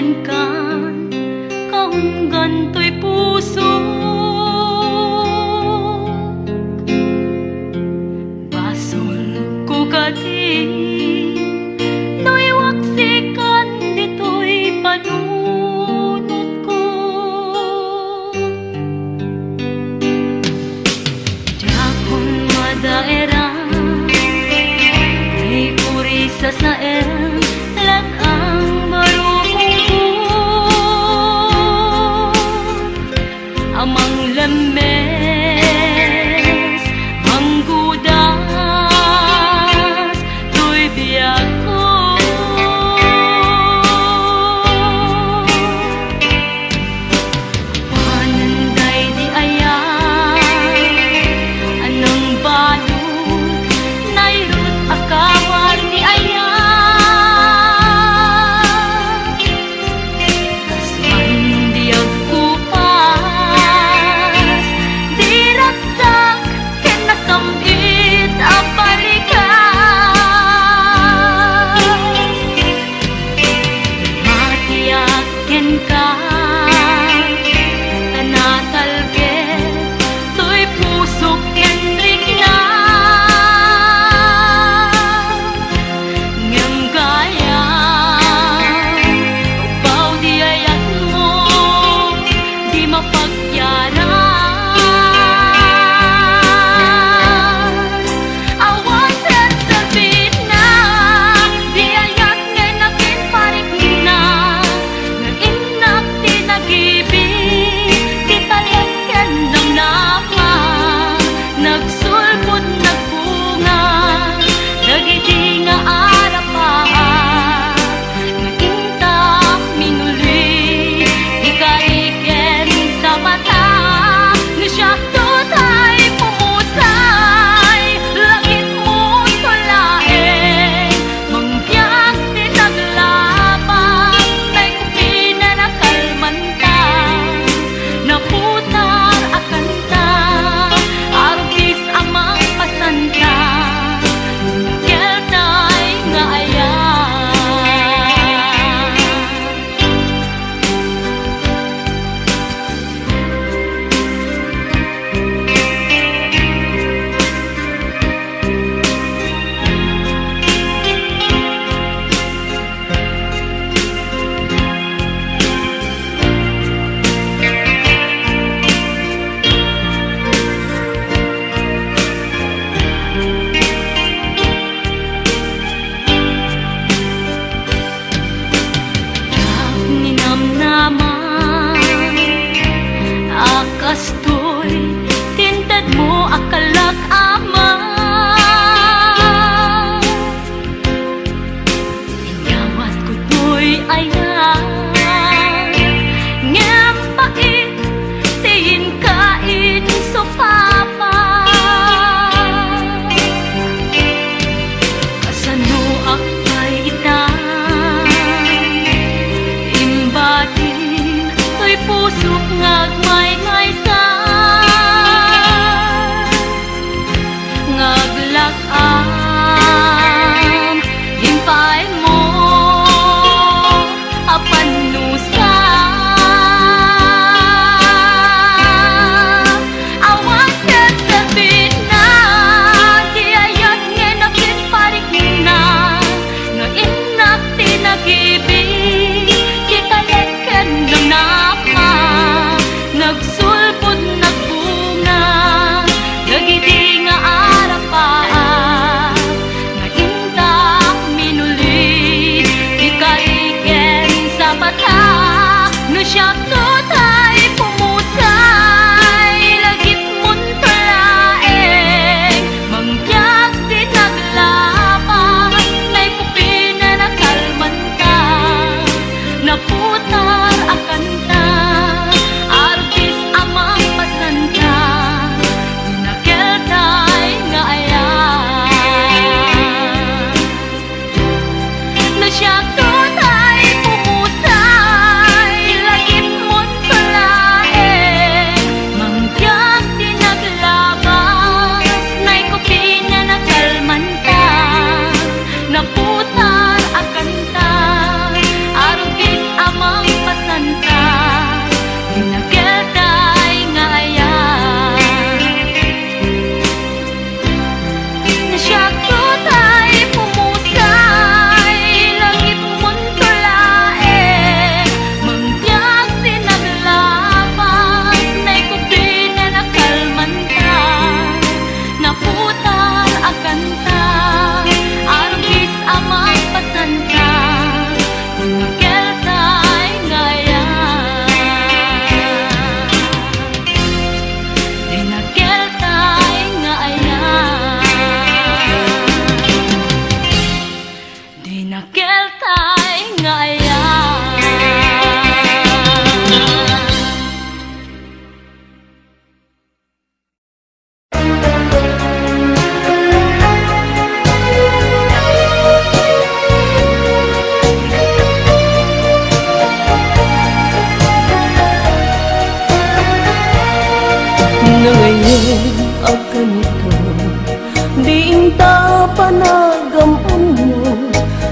ken kan kahunggan to'y puso. Basol ko kadi no'y waksikan dito'y panunot ko. Di akong madaera ay uri sa sael lang ang amang lemes, ang gudas, to'y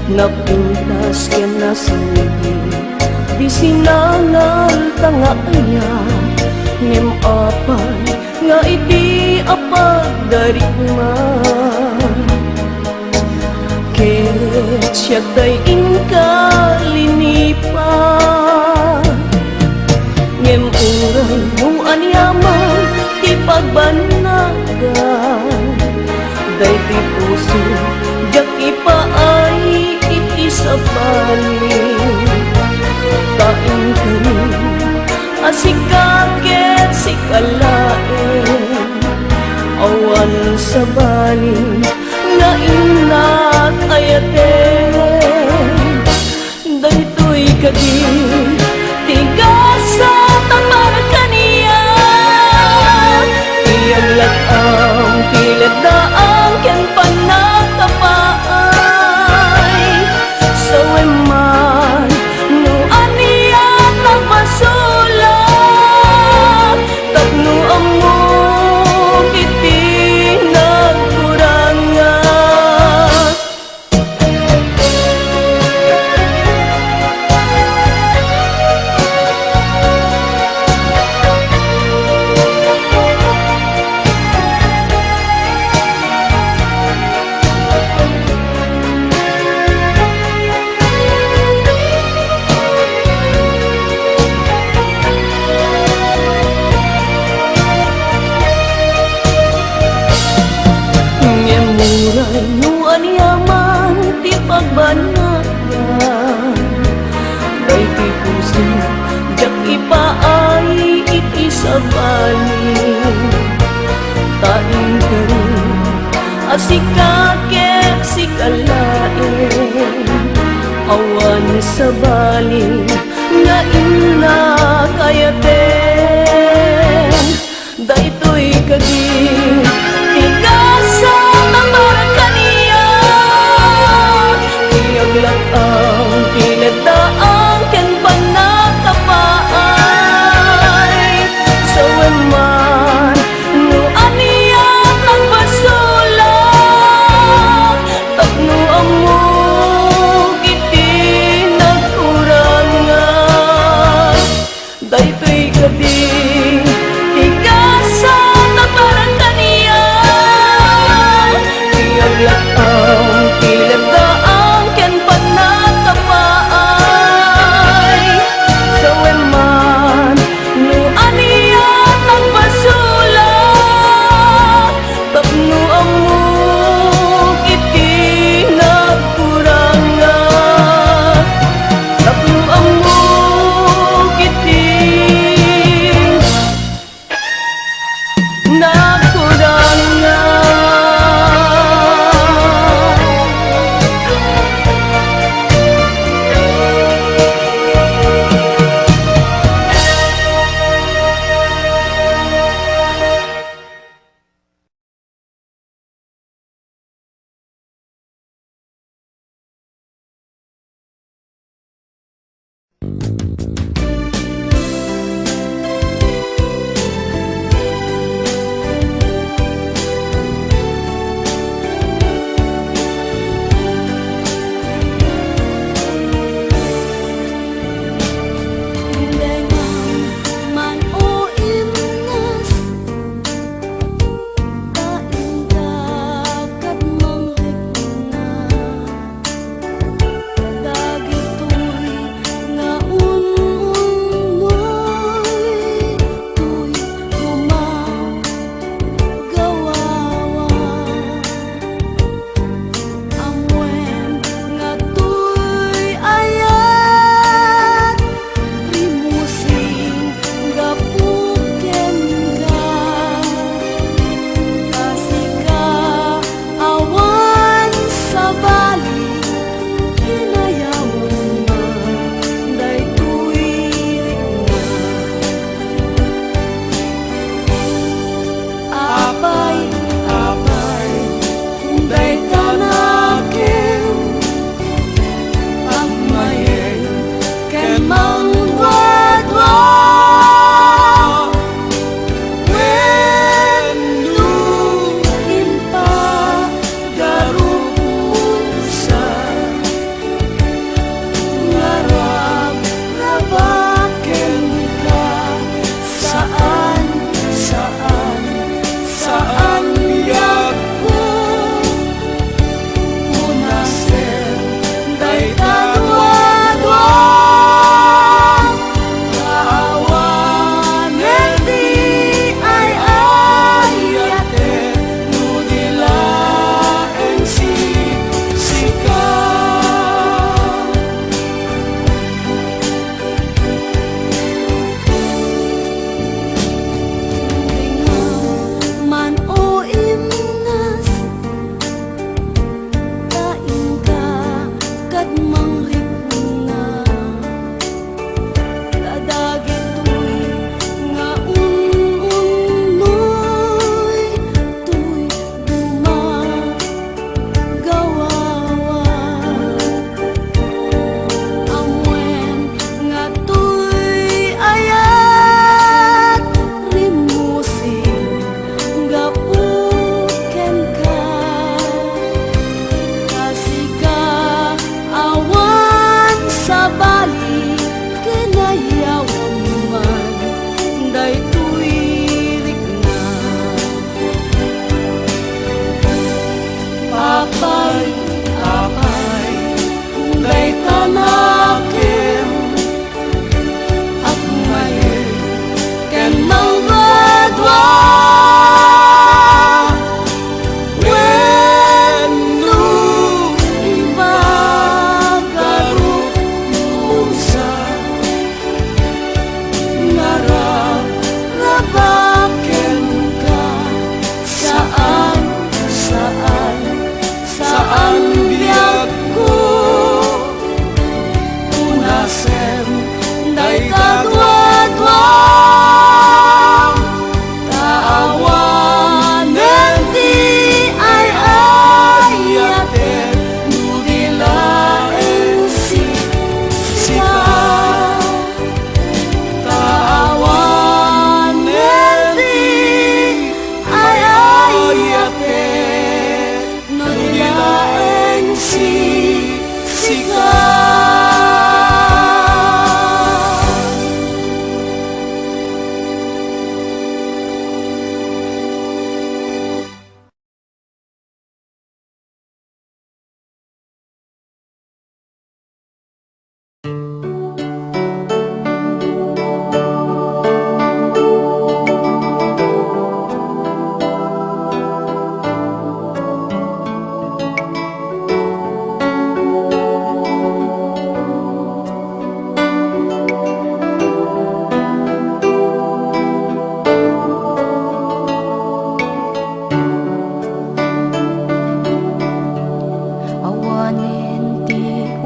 Napintas ka na sa libi, di sinangal tanga aya, ngem apay nga iti apag darigma. Ket siya tay inkalinipa, ngem uray no anyaman ti pagbanagan, day ti puso jak ipaay iti sabali. Kain ka rin asikaget sikalaen, awan sabali nga inak ayaten. Daytoy kadi tigasa tamara kaniya, iyang latang piladaang ken panakapaay. Saweman no aniya nagmasulat, tapno amo kiti nagkurangan. Ngemuray no anyaman ti pagbanagan, day ti puso jak ipaay iti sabali. Tain ka rin asikaget sikalaen, awan sabali nga inak ayaten. Daytoy kadi tigasa tamara kaniya, iyang latang piladaang ken panakapaay. Saweman no aniya nagpasulat, tapno amo kiti nagkurangan.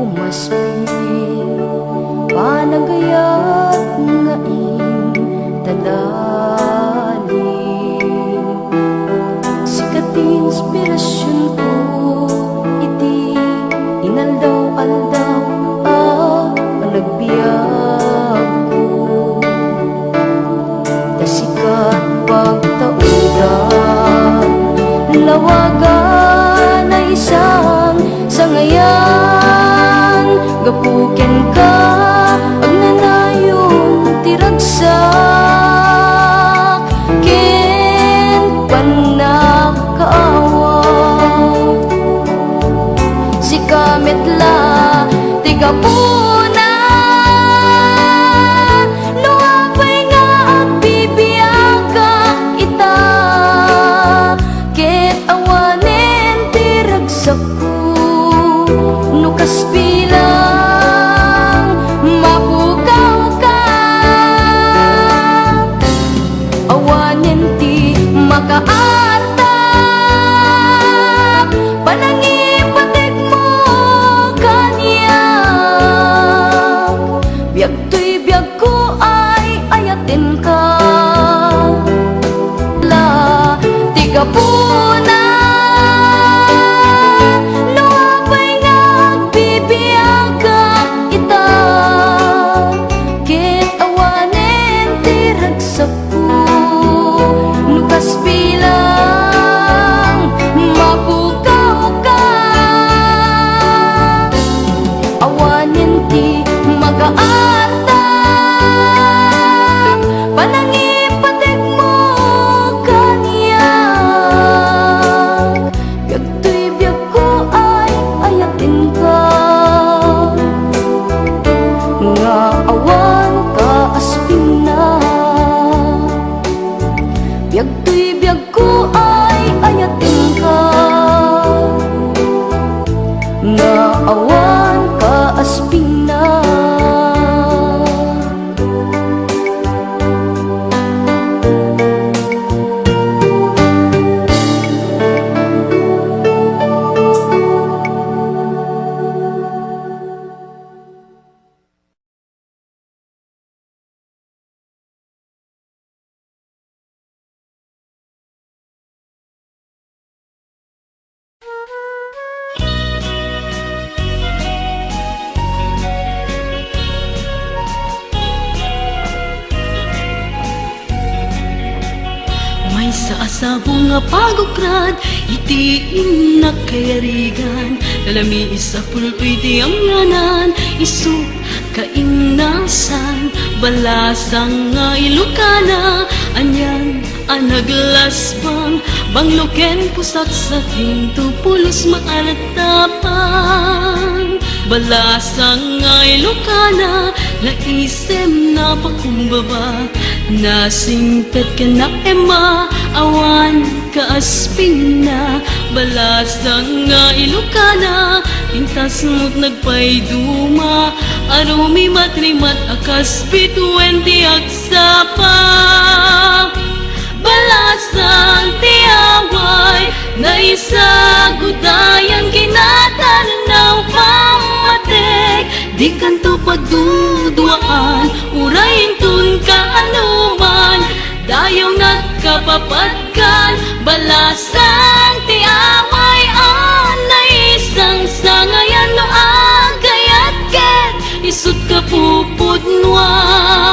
kumaspi panagayat ngain tadali sikating inspirasyon ko iti inaldaw-aldaw panagbiag ko tasikat pagtaudan lawagan na isang sangayan gapuken ka ang nanayon tiragsak ken panakaawa si kametla tiga puna no apay nga agbibiyaga ita ket awanen tiragsak ko no kaspilang mapukaw ka awanen ti makaatap panangipatig mo kaniyak biag to'y biag ko ay ayatin ka la tiga puna no apay nga agbibiyaga ita ket awanen tiragsak ko no kaspilang mapukaw ka awanen ti magaatap panangipatig mo kaniyak biag to'y biag ko ay ayatin ka nga awan ka asping na biag to'y biag ko ay ayatin ka nga awan ka asping na May sa asabong nga pagokrad iti nakayarigan lalami isa pulpoy ti ang nganan isu kainasan balasang nga ilokana anyan anaglasbang bangloken pusat sa tinto pulos maalatapang balasang nga ilokana naisem na pakumbaba nasingpet ka na ema awan kaasping na balasang nga ilokana pintas mo't nagpayduma arumi matrimat akas bituwen ti agsapa balasang ti away na isagudayan kinatanaw pamatek di kanto pagduduaan urayin tun ka anuman dayaw na't kapapatkan balasang ti away na isang sangayan no agayat ket isut ka pupudnuan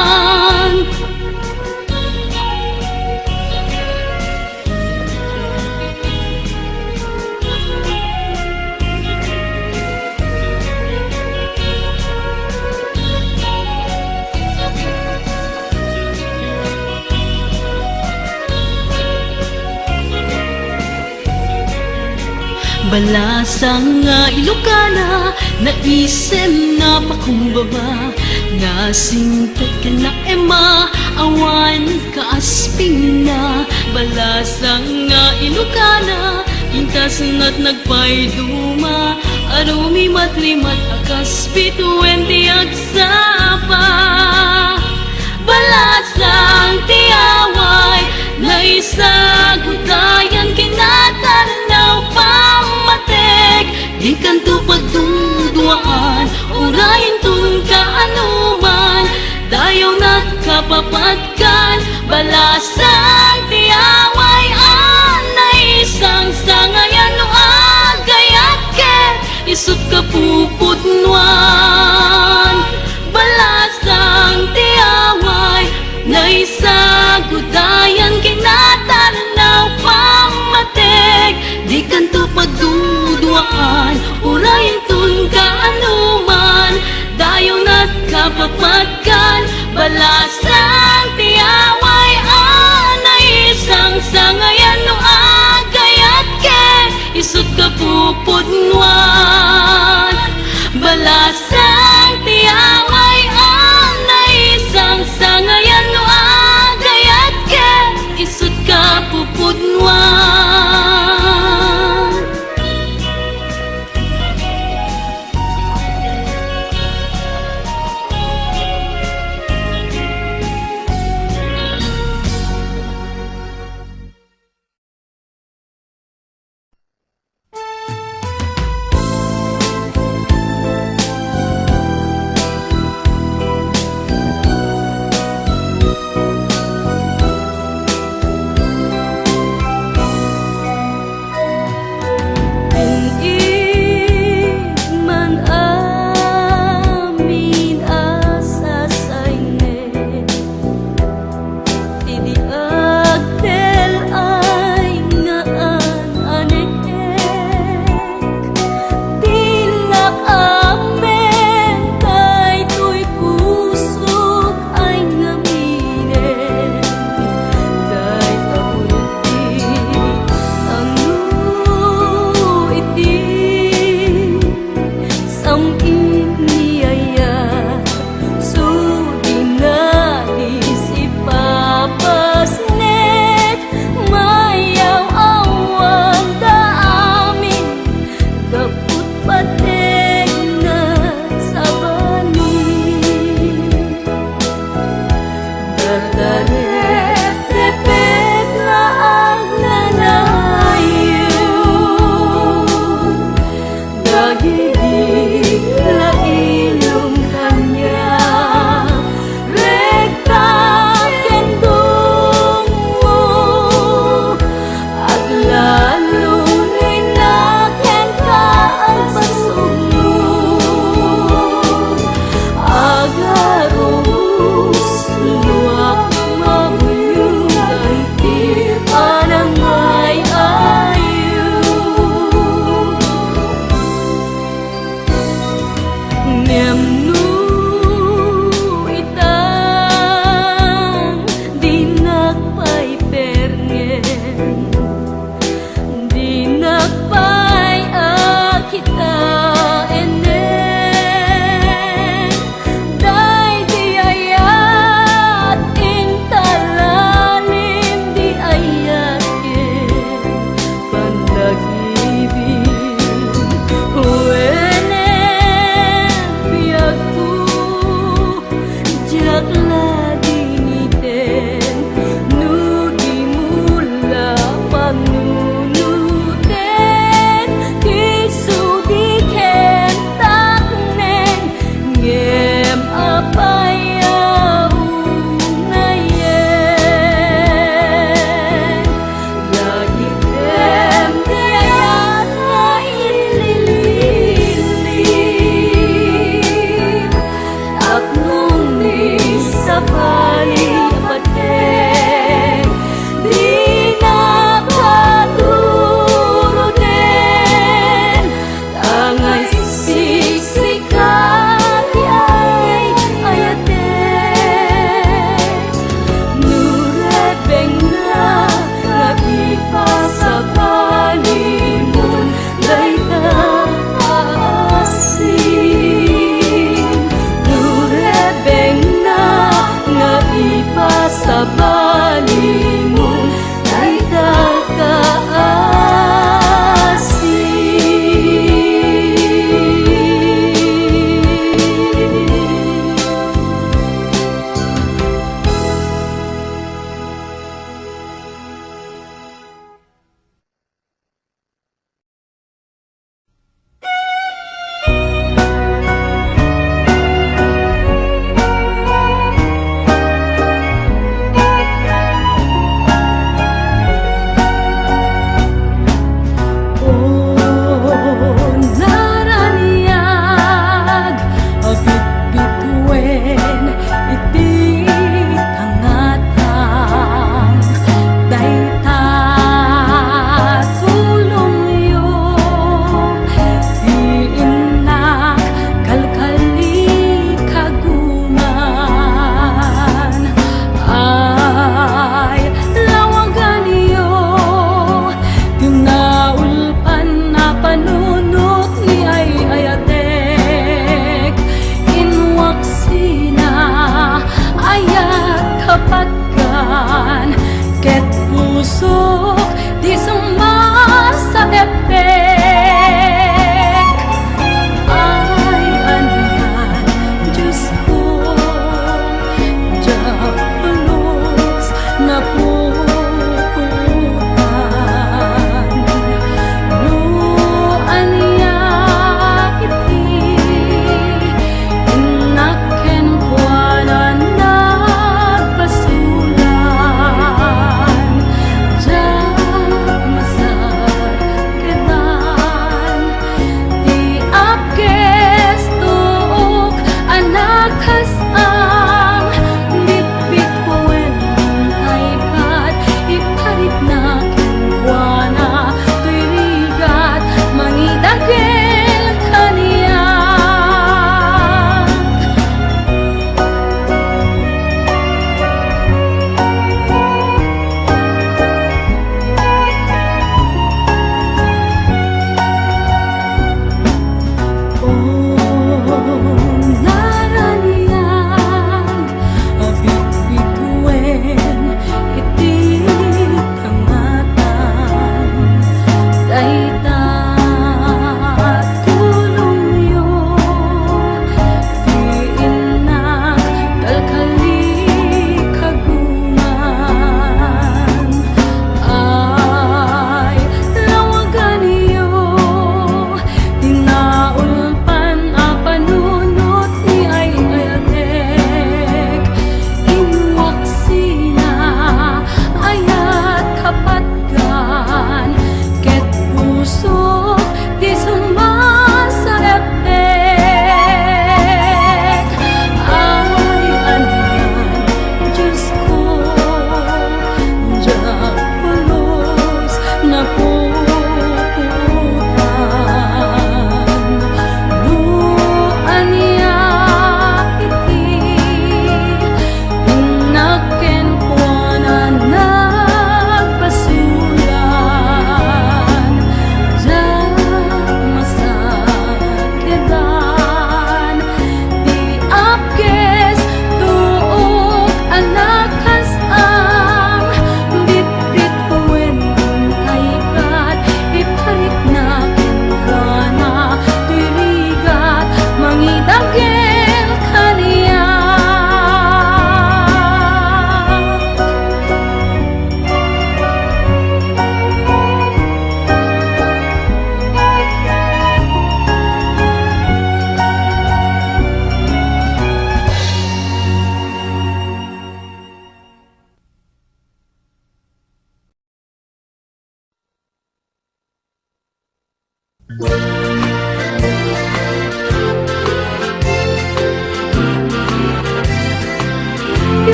balasang nga ilokana naisem na pakumbaba nasingpet ka na ema awan kaasping na balasang nga ilokana pintas na't nagpayduma arumi matrimat akas bituwen ti agsapa balasang ti away na isagutayan kinatanaw pamatek di kanto pagduduaan kapapatkan, balasang tiyaway anay isang sangayan no agayat ket isut kapuputnuan. Balasang tiyaway na isagudayan kinataranaw pamatek, di kanto pagduduaan urayin tun kaanuman, dayon at kapapatkan, balasang tiyaway anay isang sangayan no agayat ket isut kapuputnuan. Balasang tiyaway anay isang sangayan no agayat ket isut kapuputnuan.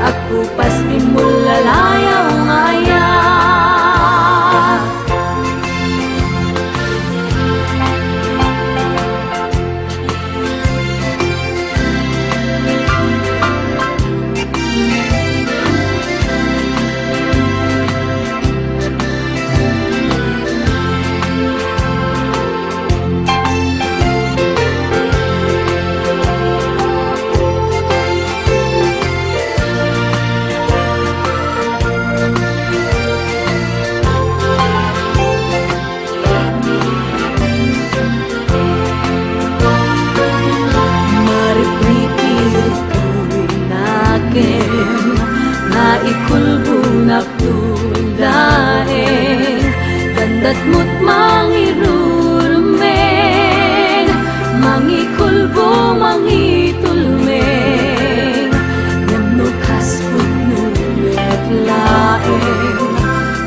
aku pas bimulalayaw ngaya. Naikulbunak tuldaeng gandat mo't mangirurumeng mangikulbo mangitulmeng yamukas punumet laeng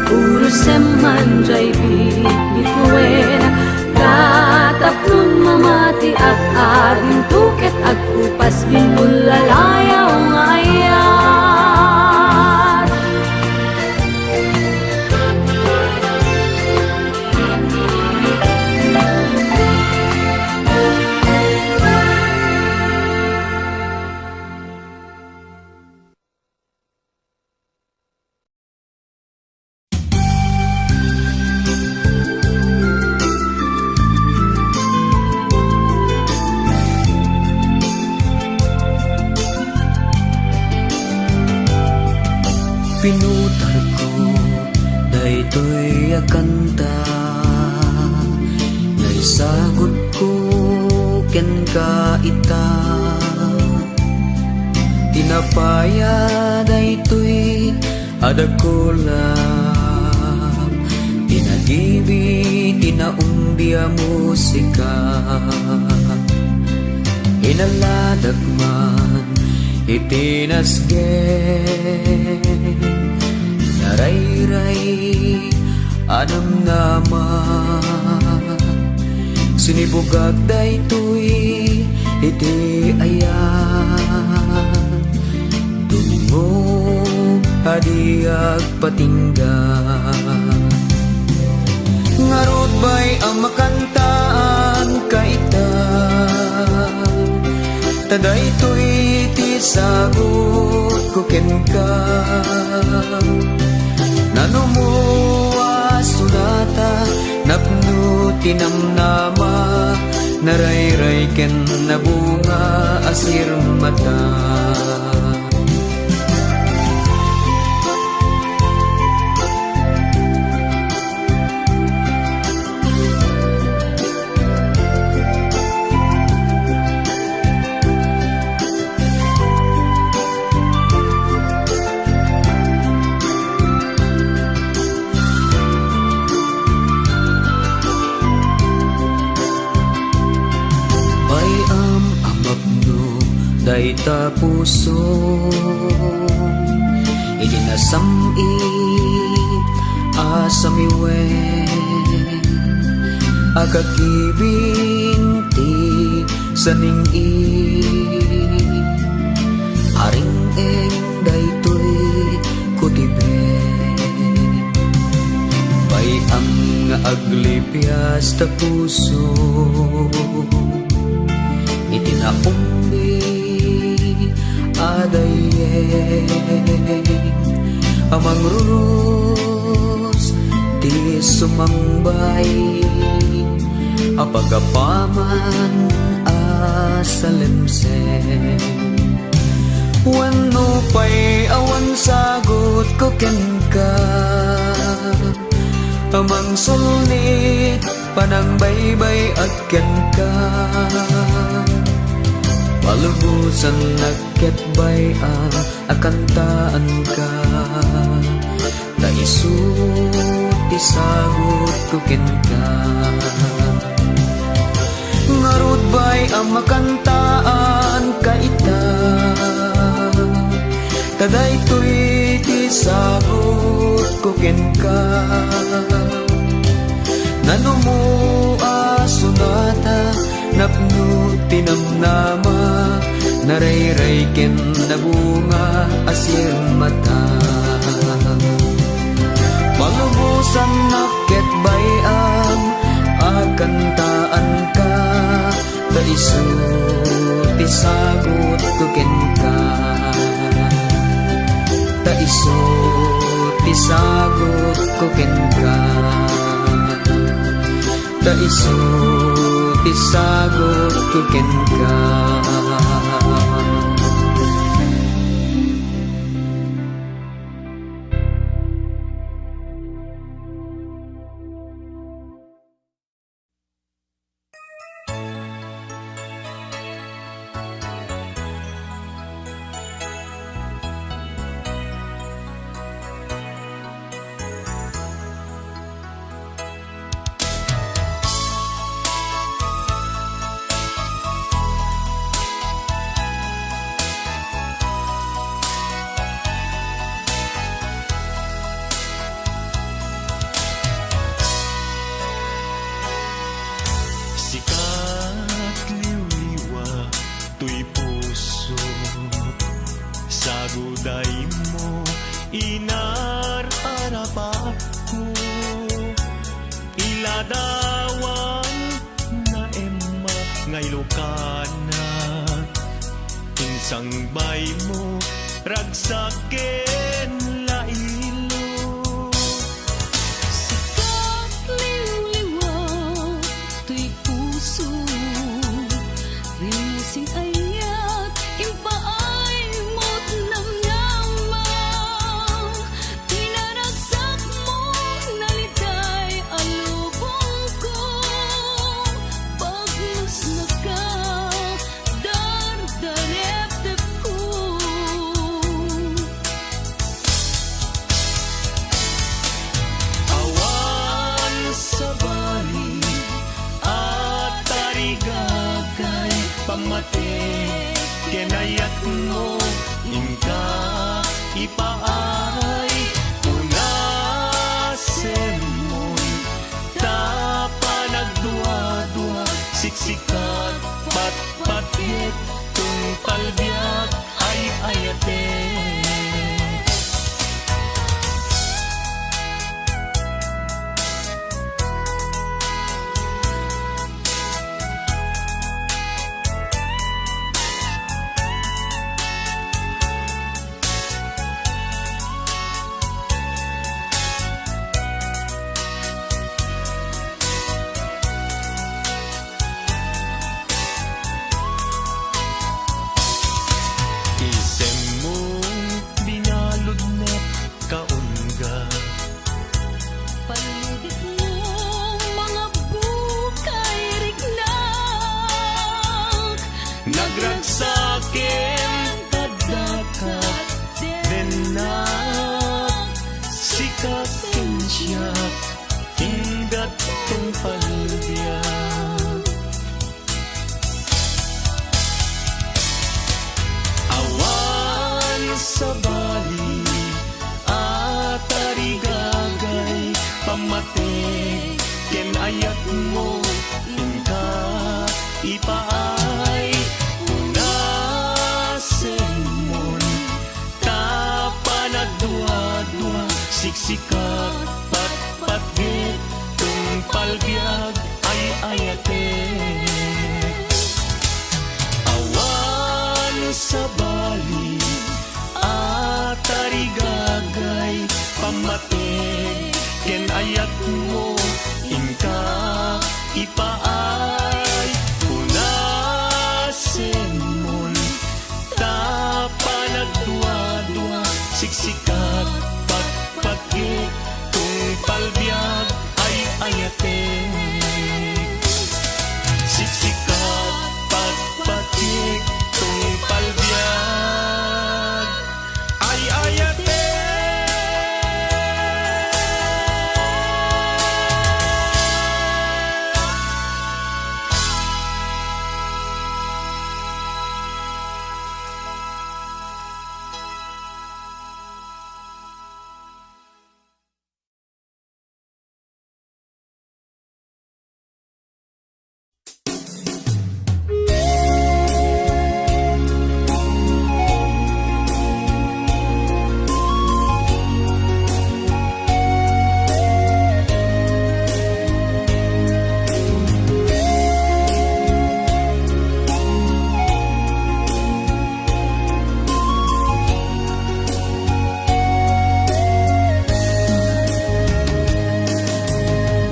urusem manjay bitbituen katapun mamati at ading tuket agkupas binulalayaw ngayat. Pinutar ko daytoy akanta ngay sagot ko ken ka ita tinapaya daytoy adakulam tinagibi tinaumbia musika inaladag man itinasgen naray-ray anam naman sinibugag daytoy iti ayan dungo hadiag patingga ngarod bay ang makantaan kaita tadaytoy ti sagot ko ken ka nanumuwa sunata napno tinamnama naray-ray ken nabunga asir mata dayta puso iginasam-it asamiwen agakibing ti saning-i aring-eng daytoy kutiben bayam nga aglipyas ta puso itinaumbi adayeng amang rurus ti sumangbay apagapaman asalemsen wano pa'y awan sagot ko ken ka amang sulnit panang baybay at ken ka palubusan nagketbay ang akantaan ka naisut isagot ko ken ka ngarud bay ang makantaan ka ita tadaytoy ti sagot ko ken ka nanumua sunata napno tinamnama Narayray ken na bunga asir mata. Malubusan naket bayang akantaan ka, ta isu ti sagot ko ken ka, ta isu ti sagot ko ken ka, ta isu ti sagot ko ken ka. Siksikat pagpagit kung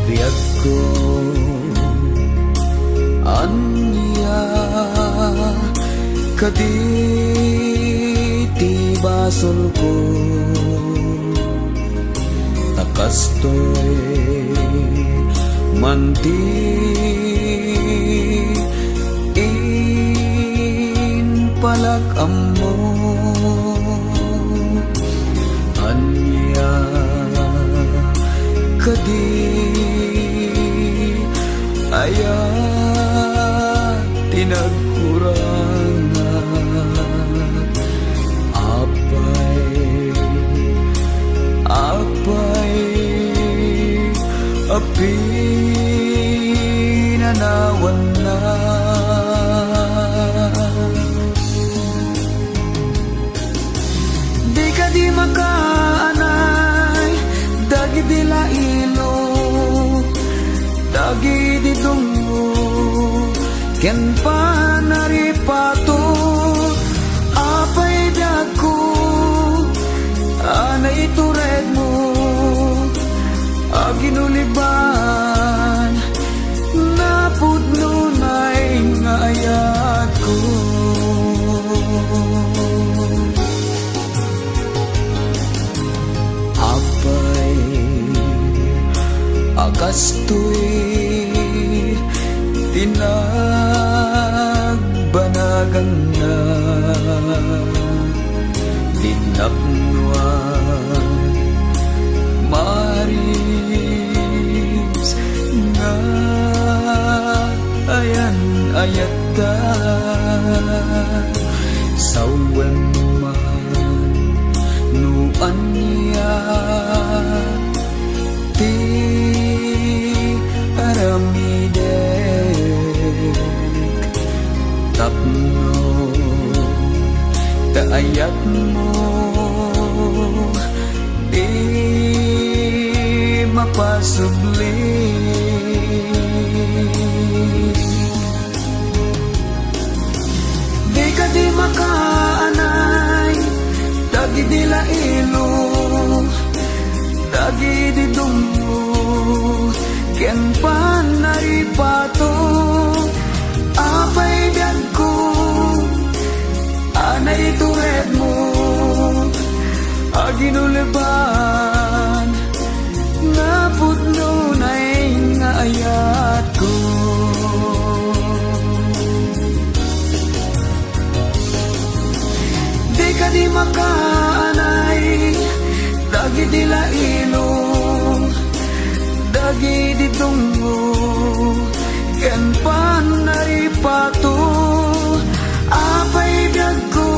biyag ko anya kaditi basol ko takastoy manti in palag-amo anya kadi aya tinagkurangan apay api nanawan na di ka di makaanay dagi di lailo dagi di dungo ken panaripato apay dako anay tured mo aginuliban napudno na'y nga ayat ko apay agastoy tinagbanagan na dinapnuan maris nga ayan ayata sawen man nuan niya ti aramidek tapno taayat mo di mapasubli di ka di makaanay dagi di lailo dagi di dungo ken panaripato apay biag ko anay tured mo aginuliban napudno na'y nga ayat ko di ka di makaanay dagi di lailo dagi di dungo ken panaripato apay biag ko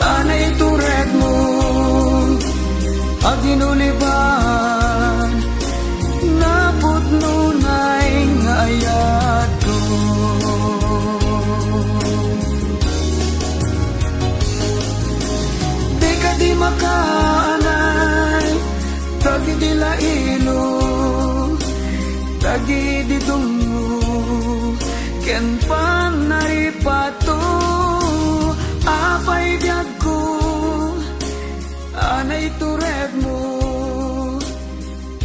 anay tured mo aginuliban napudno na'y nga ayat ko di ka di makaanay dagi di lailo dagi di dungo ken panaripato apay biag ko anay tured mo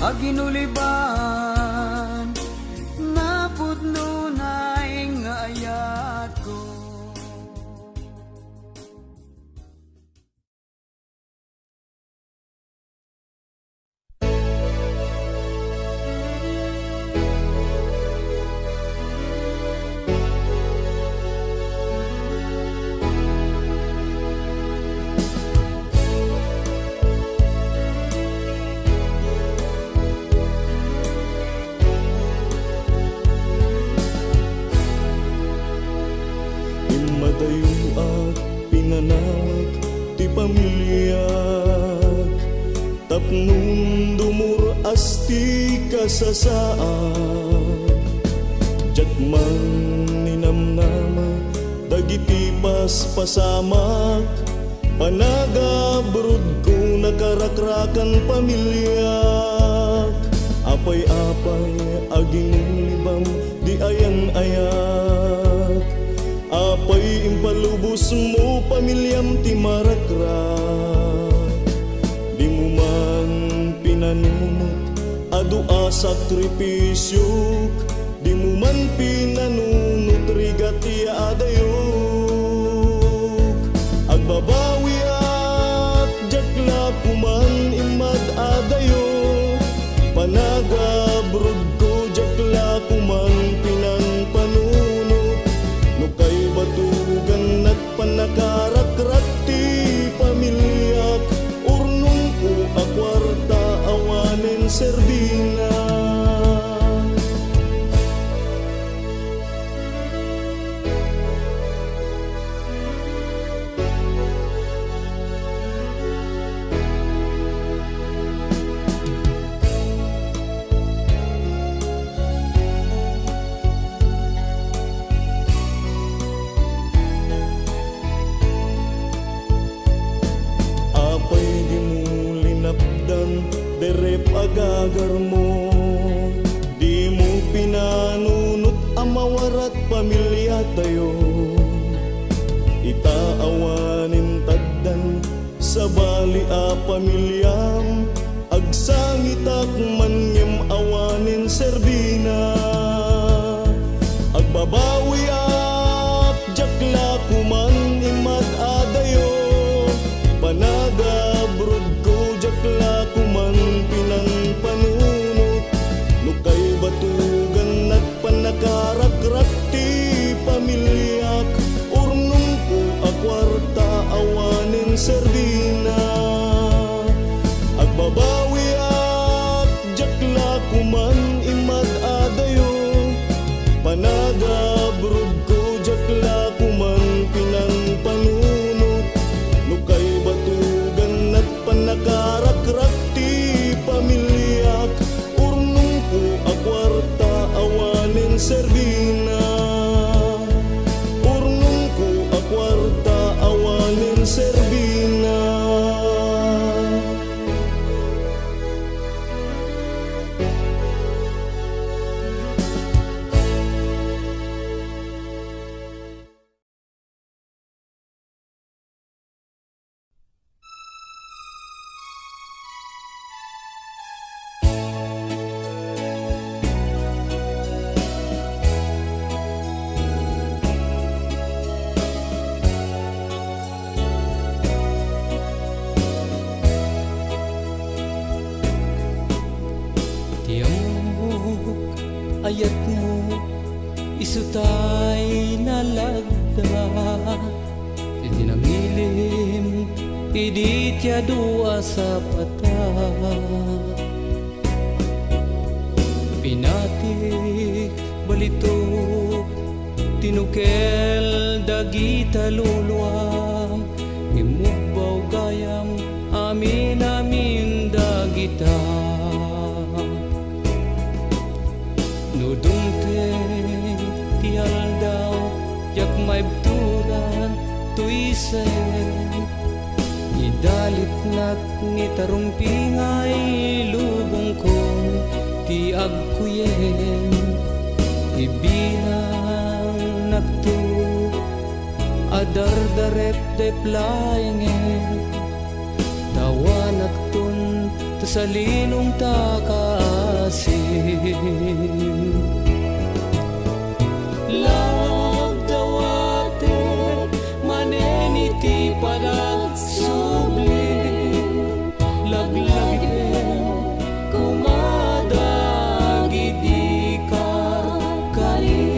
aginuliban napudno na'y nga ayat ko Madayuak, pinanawag, ti pamilyag tapnum dumur asti kasasaad jatman ninamnama dagiti paspasamak panagabrod ko nakarakrakan pamilyak apay-apay aging libam di ayan-ayat apay impalubos mo pamilyam ti marakrak di mo man pinanumot at dua sakripisyo, di mo man pinanunot rigati adayok. Agbabawi at jakla kuman imad adayok, panagabrod ko jakla kuman pinang panunot. No kay batugan at panakarakrak ti pamilyak, urnong ko akwarta awanin serbina. Apay di mo linapdan, derep agagar mo. Di mo pinanunot amawarat pamilya tayo. Itaawanin tagdan sa bali a pamilyam, agsangitak manyem awanin serbina. Agbabawi at jakla kuman imad adayo, panagabrod ko jakla kuman pinang panunot. Lukay batugan at panakarakrak ti pamilyak, urnong ko akwarta awanin serbina. Agbabawi at jakla kuman imad adayo, panagabrod ko jakla kuman pinang panunot. Nukay batugan at panakarakrak ti pamilyak, urnong ko akwarta awanin serbina. Urnong ko akwarta awanin serbina. Ayat mo isutay nalagda, iti namilim idi tya dua sa pata. Pinatik balitok tinukel dagita luluam, imugbaw gayam amin amin dagita. Nudungteng tial daw yak may bturan tuisen, idalit nak ni tarumpingay lubong kong ti agkuyen. Ibinang naktu adardarep deplayengen, tawa naktun tasalinong takasin. Lagdawate maneniti parag subli, laglagin kumadagidi karkari,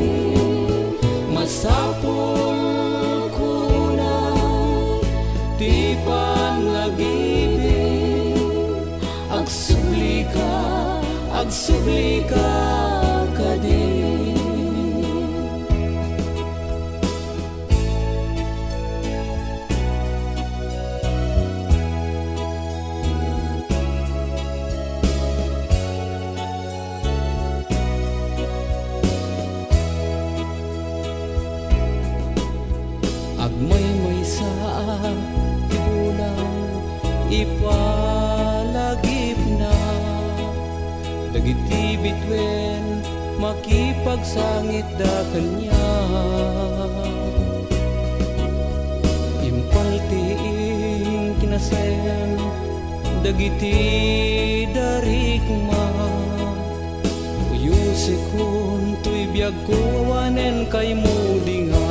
masapul kunang ti panagibig, agsublika kadin. Agmay-may sa tibulang ipalagip na, dagiti bitwen makipagsangit da kanya. Impaltiing kinasen dagiti darikma, sikon tuy biag ko awanen kay mo dinga.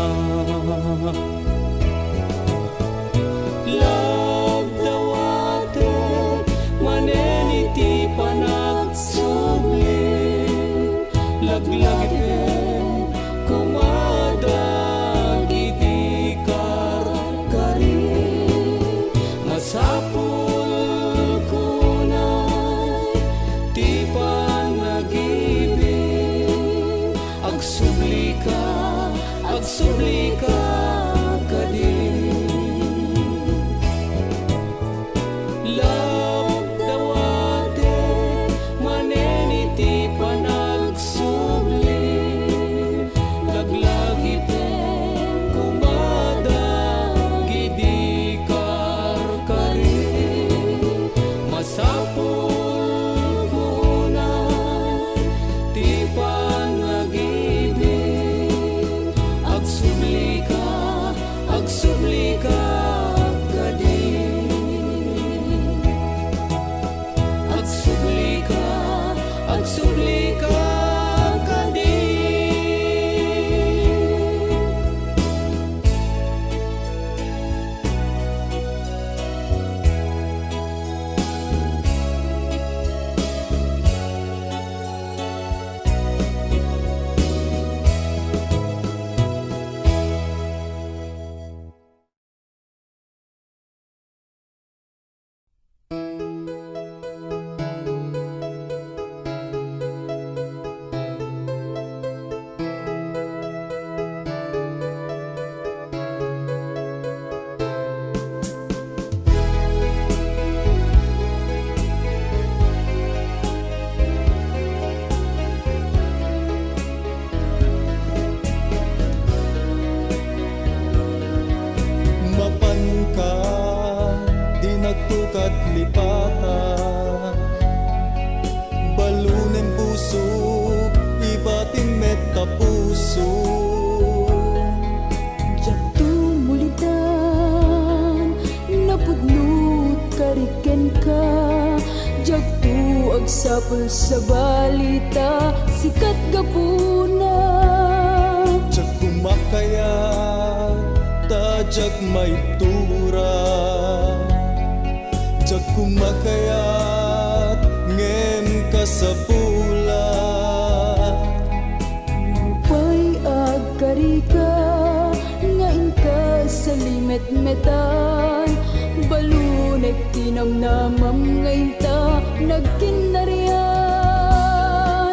Love the water, manen iti panagsubling, laglagipin kumadag iti karkari. Masapul kunay ti panagibig, agsubli ka kadi. Love the water, manen iti panagsubling, laglagipin kumadag iti karkari. Masapul kunay ti panagibig, agsubli ka kadi. Agsubli ka kadi. Mapan ka, di nagtukat lipata. Balunen puso, ibating meta puso. Jagto mulitan, napudnut kariken ka. Jagto agsapul sa balita, sikat gapuna. Jag kumakayat, tajag may tura. Jag kumakayat, ngem ka sa pula. Pay agkarika, ngain ka sa limet-metan. Balunek tinamnamam ngain ta, nagkinarian.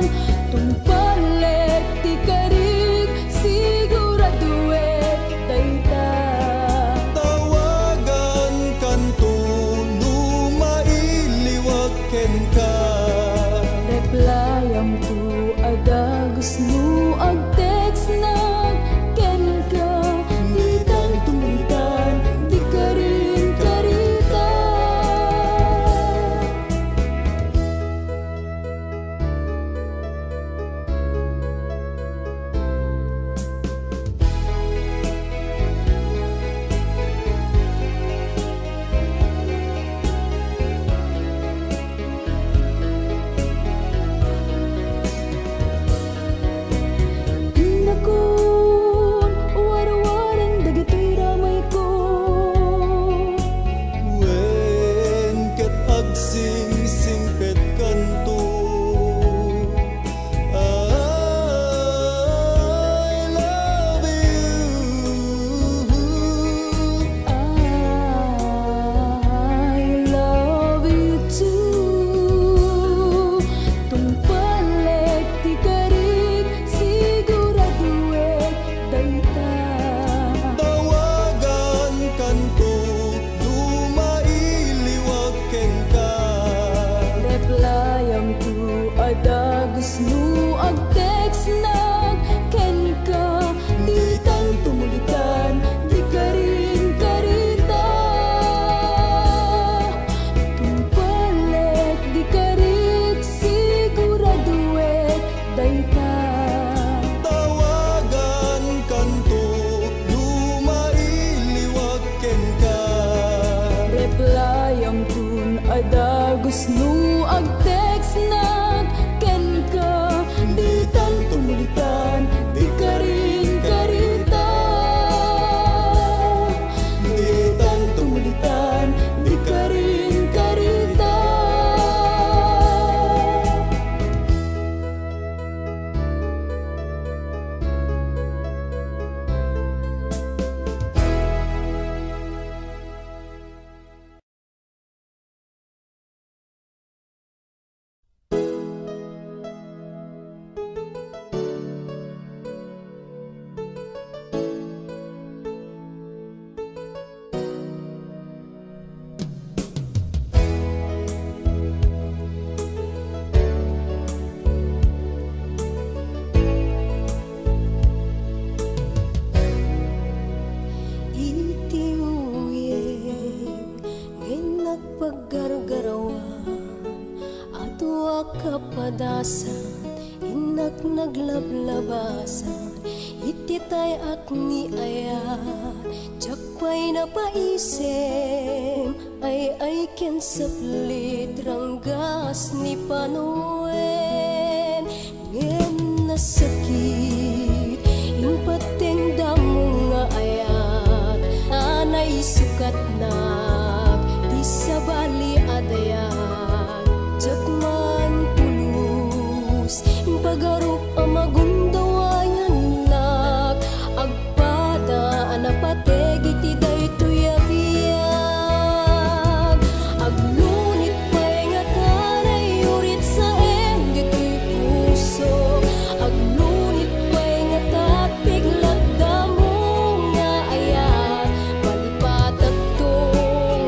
Tumpalek ti karik, siguraduet tayta. Tawagan kanto, numailiwag ken ka. Reply am tu adagos mo ag text na ken ka. Di tan tumitan, di ka rin karita. Nakun, war-waran dagitoy ramay ko. Wen ket agsing-sing pet kanto. I love you. I love you too. Tumpalek ti karik, siguraduet dayta. Tawagan kanto, dumailiwag ken ka. Reply am tu adagos nu ag text na ken ka. Di tan tumulitan, di ka rin karita. Tumpalek di karik, siguraduet dayta. Tawagan kanto, dumailiwag ken ka. Reply am tun adagos nu ag text na ken ka. Di nak naglablabasan, ititay ak ni ayat, jakpay na paisem, ay ken saplit ranggas ni panuen, ngem nasakit, impateng damo nga ayat, anay sukat nak, di sa bali adayat, jakman pulus, impagarup ang magundawayan nak, agpada anapateg iti daytoy abiyag, aglunit pa'y nga tanay urit sa em dito'y puso, aglunit pa'y nga tatpiglat damo nga ayat, palipatat to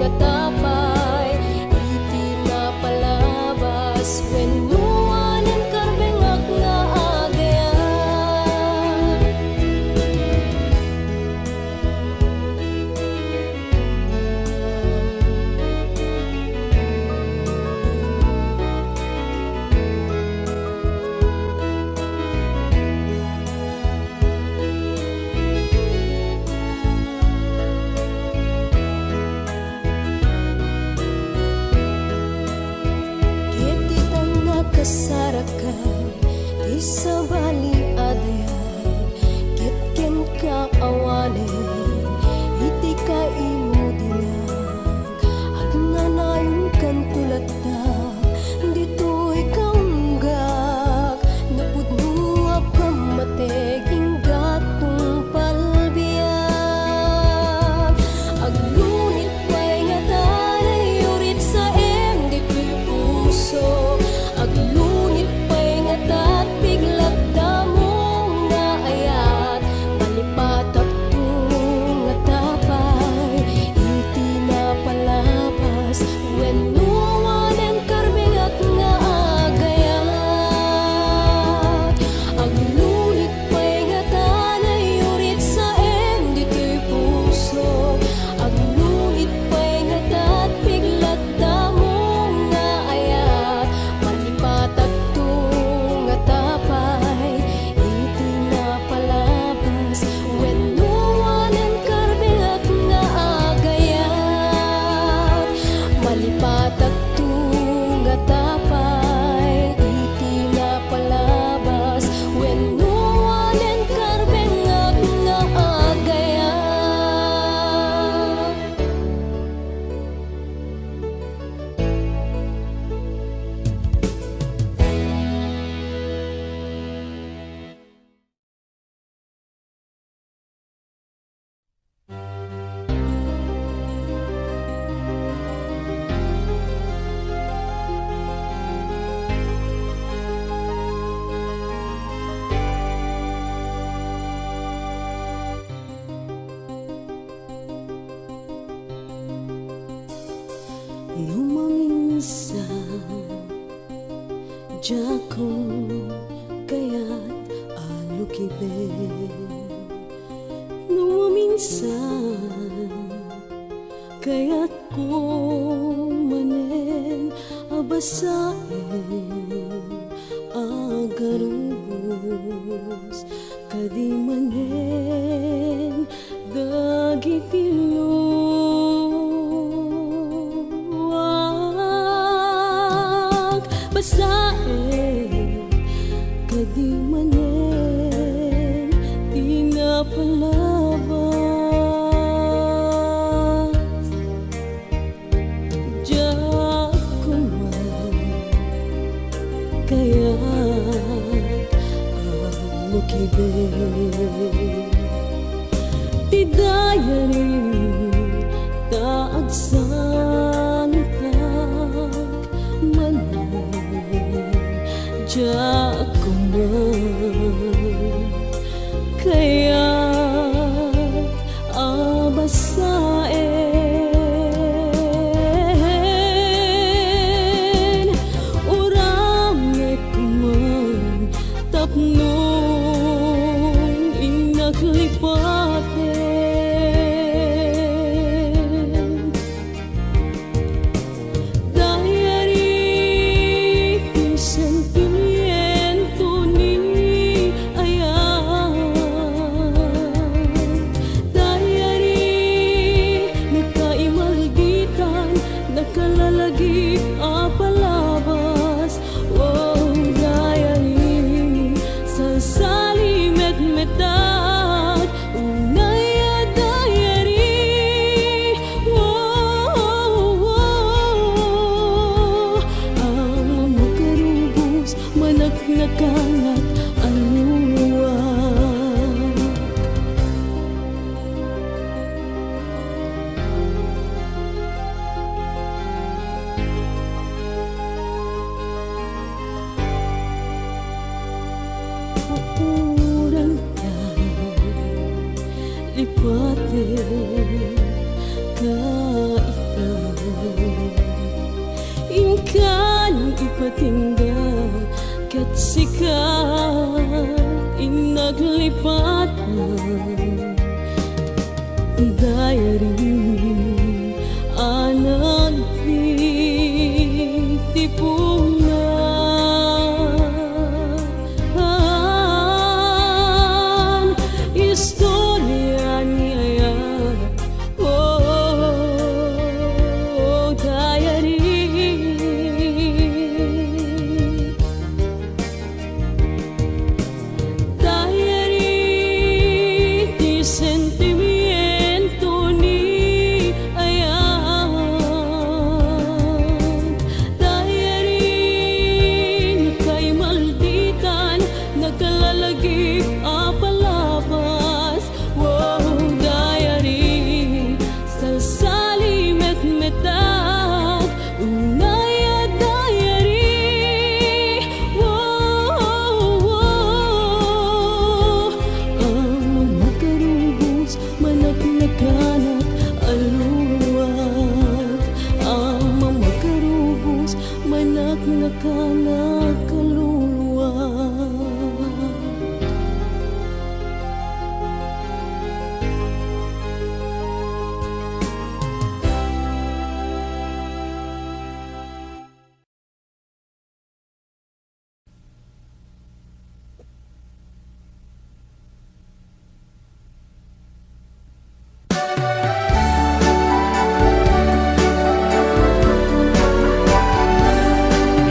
nga tapay, iti na palabas, wenuan ang karbengak nga agayan. Ket itang nakasarakan, di sa bali adayan, ket ken kaawanen, iti ka imudinag, at nanayon kan tulata, dito'y kaunggak, napudno a pamateging gatong palbiag, aglunit pa'y nga tanay urit sa em dito'y puso, aglunit pa'y nga tatpiglat damo nga ayat, palipatak to nga tapay, iti na palapas, wenuan ang karbengak nga agayat, aglunit pa'y nga tanay urit sa em dito'y puso, aglunit pa'y nga tatpiglat damo nga ayat, palipatak to nga tapay, iti na palabas, wenuan ang karbengak nga agayat, malipatak to nga tapay, iti na palabas, wenuan ang karbengak nga agayat. Lumaminsan, jako kaya't alukibe. Lumaminsan, kaya't ko manen abasain agarubos, kadi manen dagiti luwag, basain kadi manen tinapalabas, diyak ko man kaya alukibe. Ti dayari taagsantag manen, diyak ko man kaya abasain, uramnek man tapnong inaklipaten, dayari sentimiento ni nakangat aluwag. Uurang ka, lipatin ka ikaw, ingkan ipatingga kat sikat inaglipatan. Diary anak tipungan istorya niya. Oh, diary di sentimiento ni ayan. Diary kay malditan nagkalalagip apalabas. Wow, diary sa salimet metag unaya diary. Wow, ang makarubos managnaganap aluwag. Ang makarubos managnaganap kaluluwag.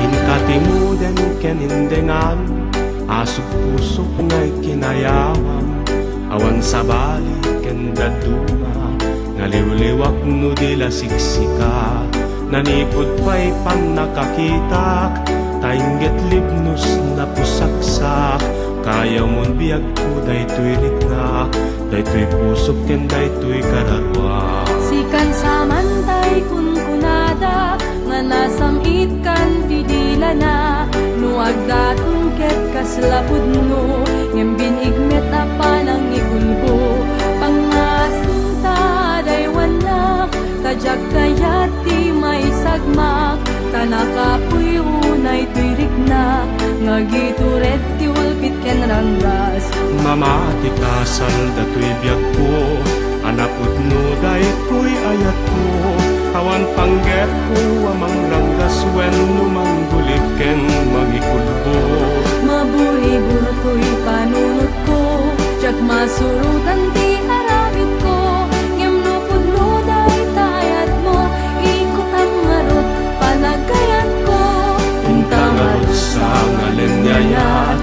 Inkatimudan kenindengan, asok pusok ngay kinayawan, awan sa balik kendaduma, ngaliwliwak no dila siksika, nanipod pa'y pan nakakitak, tainggit libnos na pusaksak, kaya mon biyag ko daytoy likna, daytoy pusok ken daytoy kararwa. Sikan samantay kunkunada nga nasamit kan pidila na nuag datong ket kaslapud no ngem binigmet apa nang ikulbo pangasinta daywan na tajag kayat ti may sagmak tanakapuy unay tuirik na ngagituret ti ulpit ken ranggas. Mamati kasal datoy biyag ko, anapod no daytoy ayat ko, awan pangget ko amang ranggas wen no manggulik ken magikulbo. Maburi-buro ko'y panunod ko, tiyak masurutan ti aramid ko, ngem no pudno day tayat mo, ikot ang marot panagayat ko. Intangarot sa ngalenyayat,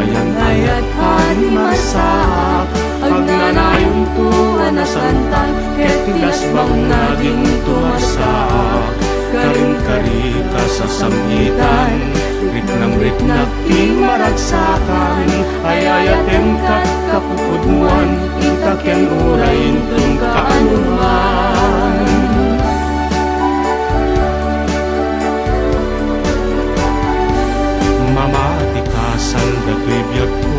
ayang-ayat animasak, agnanayon tuwa na santang, ketilas bang naging tumasak. Karin-kari ka sa samhitan, ritnang-ritnak ti maragsakan, ayayatem kat kapupudmuan, itaken urayin tung kaanuman. Mamati kasal datoy biyag ko,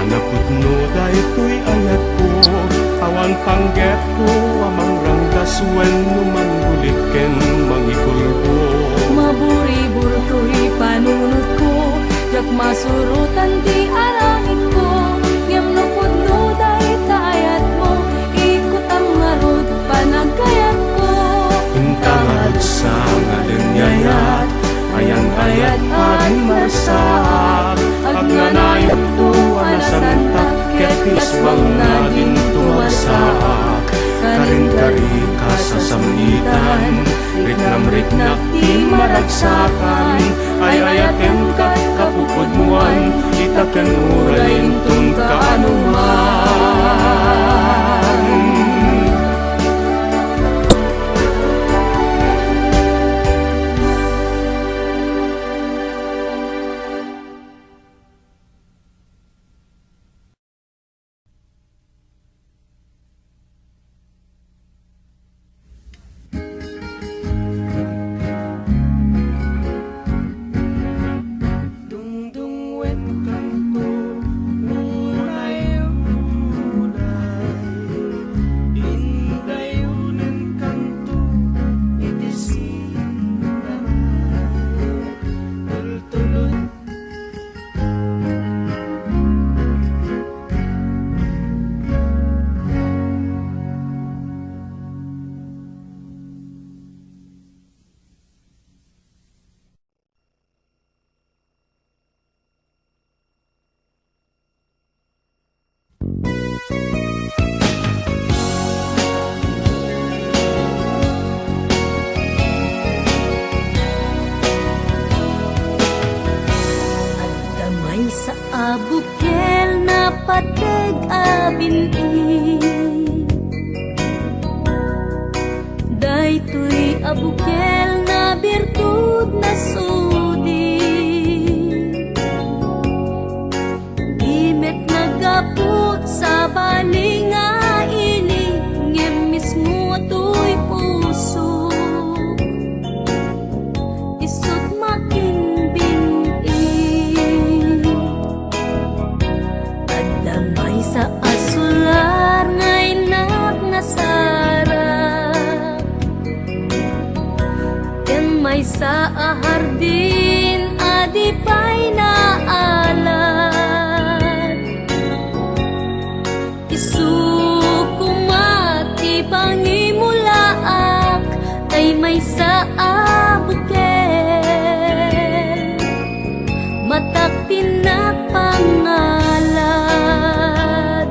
anapud no daytoy ayat ko, awan pangget ko amang ranggas wen no manggulik ken mangikulbo. Maburi-buro ko'y panunod ko, tiyak masurutan ti aramid ko, ngem no pudno day tayat mo, ikot ang marot panagayat ko. Intangarot sa ngalenyayat, ayang-ayat animasak, agnanayon tuwa na santa, ketis bang naging tumasak. Karin-kari ka sa samhitan, ritnam-ritnak ti maragsakan, ayayatem kat kapupudmuan, itaken urayin tung kaanuman. may sa abukel na pateg abinti. Daytoy abukel na birtud na sudi. Dimet nagaput sa balinga ini, ngem mismo ato'y puso. Isut makinbinti. Adamay sa asular ngay nasara. Ken may sa ahardin adipay na alat. Isukumati pangimulaak kay may sa abukel. Matak tinapangalad.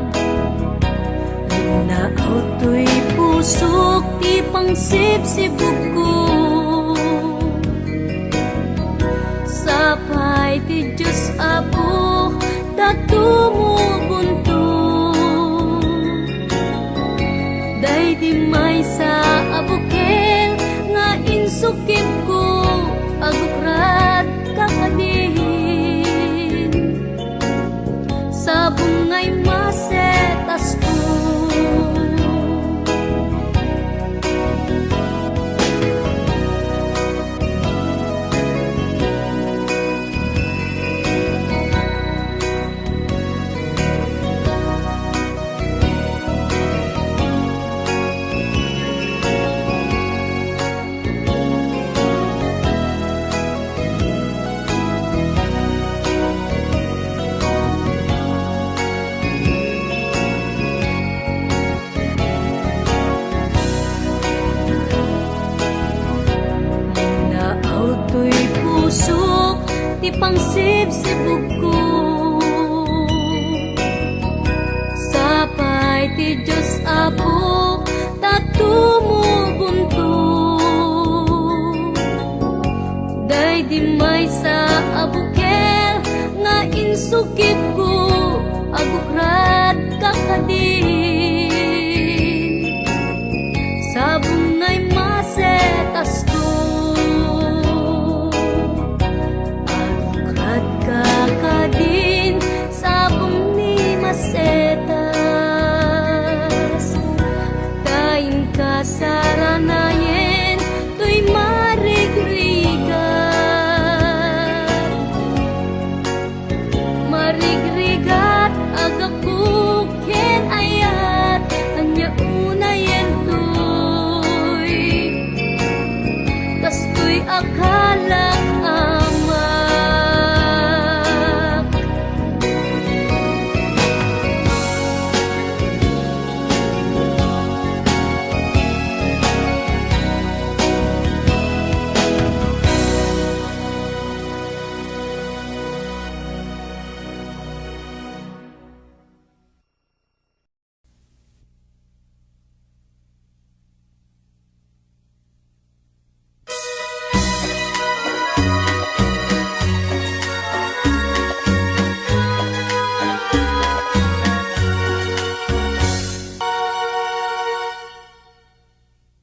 Linaaw to'y pusok ti pangsibsibog ko. Sapay ti Diyos Apo tatumubunto. Day di may sa abukel nga insukip ko agukrat kakadihin. Sa bungay masetas ko. Ti pangsibsibog ko. Sapay ti Diyos Apo tatumubunto. Day di may sa abukel nga insukip ko agukrat kakadi.